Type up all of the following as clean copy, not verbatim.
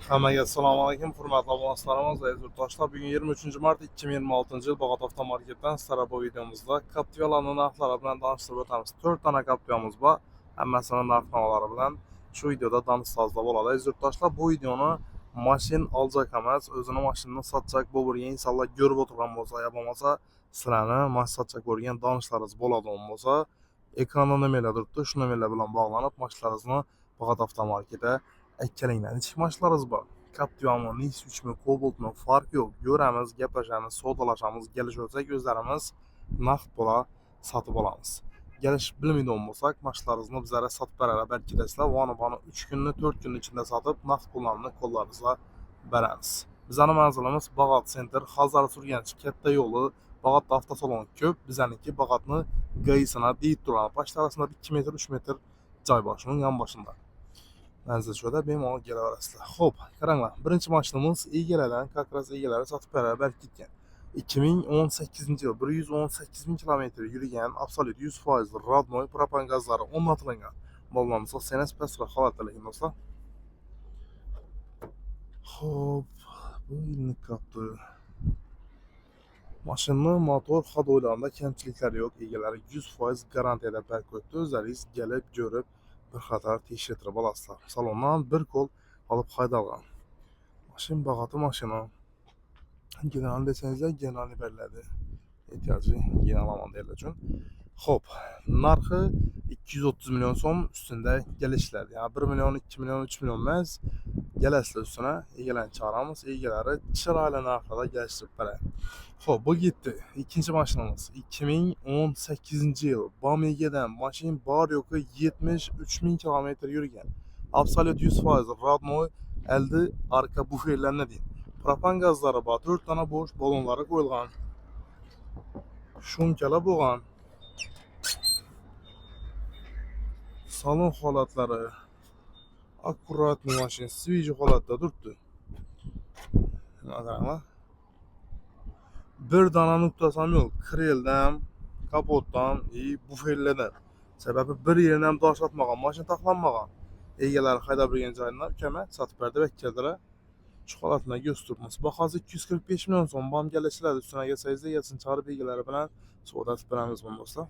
Hammaga assalomu alaykum, hurmatli obunachilarimiz, aziz yurtdoshlar. Bugun 23 mart 2026 yil Bog'ot avtomarketdan sizlarga bu videomizda Captiva'larning narxlari bilan tanishtirib o'tamiz. 4 dona Captiva'miz bor. Hammasining narx-navolari bilan shu videoda tanishtirib bo'ladi. Aziz yurtdoshlar, bu videoni mashin olacak emas, o'zini mashinani sotacak bu bir insonlar ko'rib o'tirgan bo'lsa, ya bo'lmasa sizlarni mashin sotacak bo'lgan donishlaringiz bo'ladigan bo'lsa, ekranda nimalar turibdi, shu nimalar bilan bog'lanib mashinalaringizni Bog'ot avtomarketda ikkalangdan ichki mashinalaringiz bor. Captiva'mi, Nexus'mi, Cobalt'mi farq yo'q. Ko'ramiz, gaplashamiz, savdolashamiz, kelishsak o'zlarimiz naqd pula sotib olamiz. Kelishib bilmaydigan bo'lsak, mashinalaringizni bizlarga sotib beradi. Balki desizlar, vona 3 kunni, 4 kun ichida sotib, naqd pullarni qo'llaringizga beramiz. Bizning manzilimiz Bog'ot Center, Hazar Surganch katta yo'li, Bog'otda avtosalon ko'p. Bizaniki Bog'otni GAIsina deyib turadi. Pochta arasida 2 metr, 3 metr joy boshining yon boshida. Manzil shuda bemalol kelaverasizlar. Xo'p, qaranglar. Birinchi mashinamiz egalaridan, kakras egalari sotib beraber ketgan. 2018-yil 118 ming kilometr yurgan, absolut 100% rodnoy propan gazlari o'rnatilgan. Bo'lmasa, senes pastra holatda lekin do'stlar. Xo'p, bu yilni kapti. Mashinaning motor xodoylarida kamchiliklar yo'q, egalari 100% garantiyada berko'tdi. O'zlaringiz kelib, ko'rib bir xatar tekshirib olasizlar. Salondan bir qo'l olib haydalgan. Mashina bag'ati mashina. General desangizlar, general beriladi. Ehtiyoji generalman derlar uchun. Xo'p, narxi 230 million so'm ustida kelishiladi. Ya'ni 1 million, 2 million, 3 million emas, kelasizlar ustuna egalarni chaqiramiz. Egalari chiroyli narxlarda kelishtirib beradi. Xo'p, bu ketdi. Ikkinchi mashinamiz 2018-yil Bamigadan mashin bor yo'qi 73 ming kilometr yurgan. Absolut 100% rodnoy elde arka buferlarni deydi. Propan gazlari bor, 4 dona bo'sh balonlari qo'yilgan. Shunchalar bo'lgan. Salon holatlari akkuratni mashina, sviji holatda turibdi. Qaranglar. Bir dona nuqtasi ham yo'q. Kreldan, kapotdan, buferlardan. Sababi bir yerdan ham tosh atmagan, mashina taxlanmagan. Egalari haydab yurgan joyidan ukama sotib berdi va keldilar. Shu holatni ko'z turibmiz. Bahosi 245 million so'm. Bam kelishiladi. Ustiga kelsangiz yetsin chiqarib egalari bilan savdo beramiz bo'lmasa.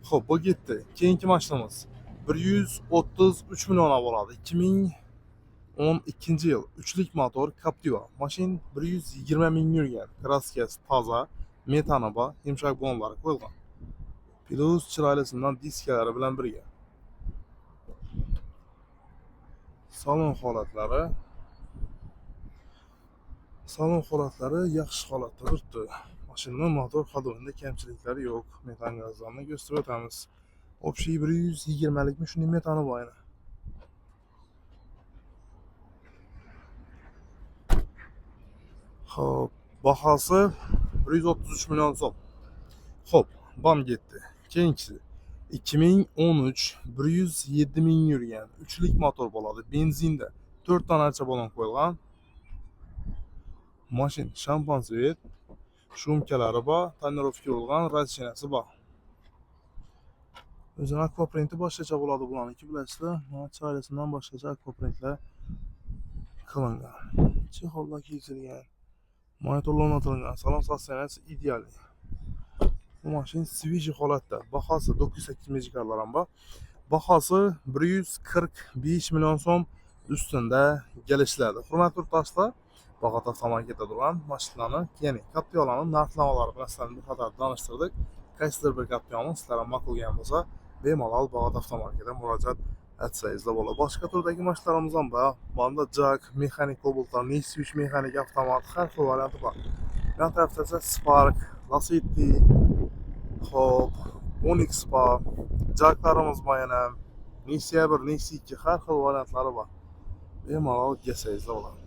Xo'p, bu ketdi. Keyingi mashinamiz 133 million bo'ladi. 2012-yil 3lik motor Captiva. Mashin 120 ming yurgan. Kraskasi toza, metani bor, yumshoq bonlari qo'yilgan. Plus chiroylisidan diskalari bilan birga. Salon holatlari yaxshi holatda turibdi. Mashinaning motor xodoyida kamchiliklari yo'q. Metan gazlarni ko'rsatib o'tamiz. Общий 120 likmi shunday metani bor yana. Xo'p, bahosi 133 million so'm. Xo'p, bam ketdi. Keyingisi 2013 107 ming yurgan 3lik motor bo'ladi. Benzinda 4 donacha balon qo'yilgan. Mashin shampan svet, shumkalari bor, tonirovka bo'lgan, rashinasi bor. O'zini akvaprenti boshqacha bo'ladi bularniki, bilasizlar. Mana chiroylisidan boshqacha akvaprentlar qilingan. Chexolda kiyilgan. Monitorlar o'rnatilgan. Salon sostanasi ideal. Bu mashin sviji holatda. Bahosi 908 megakarlar ham bor. Bahosi 145 million so'm ustida kelishiladi. Hurmatli yurtdoshlar, Bog'ot avtomarketda turgan mashinalarni, ya'ni Captiva'larning narx-navolari bilan sizlarni bir qator tanishtirdik. Qaysidir bir Captiva'ni sizlarga ma'qul bo'lsa, bemalol Bog'ot avtomarketga murojaat etsangiz bo'ladi. Boshqa turdagi mashinalarimiz ham bor. Bunda Jack, mexanik Cobalt'lar, Nexus mexanik avtomat, har xil varianti bor. Yan tarafda esa Spark, Lacetti, Xo'p, Onyx bor. Jacklarimiz bor yana. Nexia 1, Nexia 2 har xil variantlari bor. Bemalol kelsangiz bo'ladi.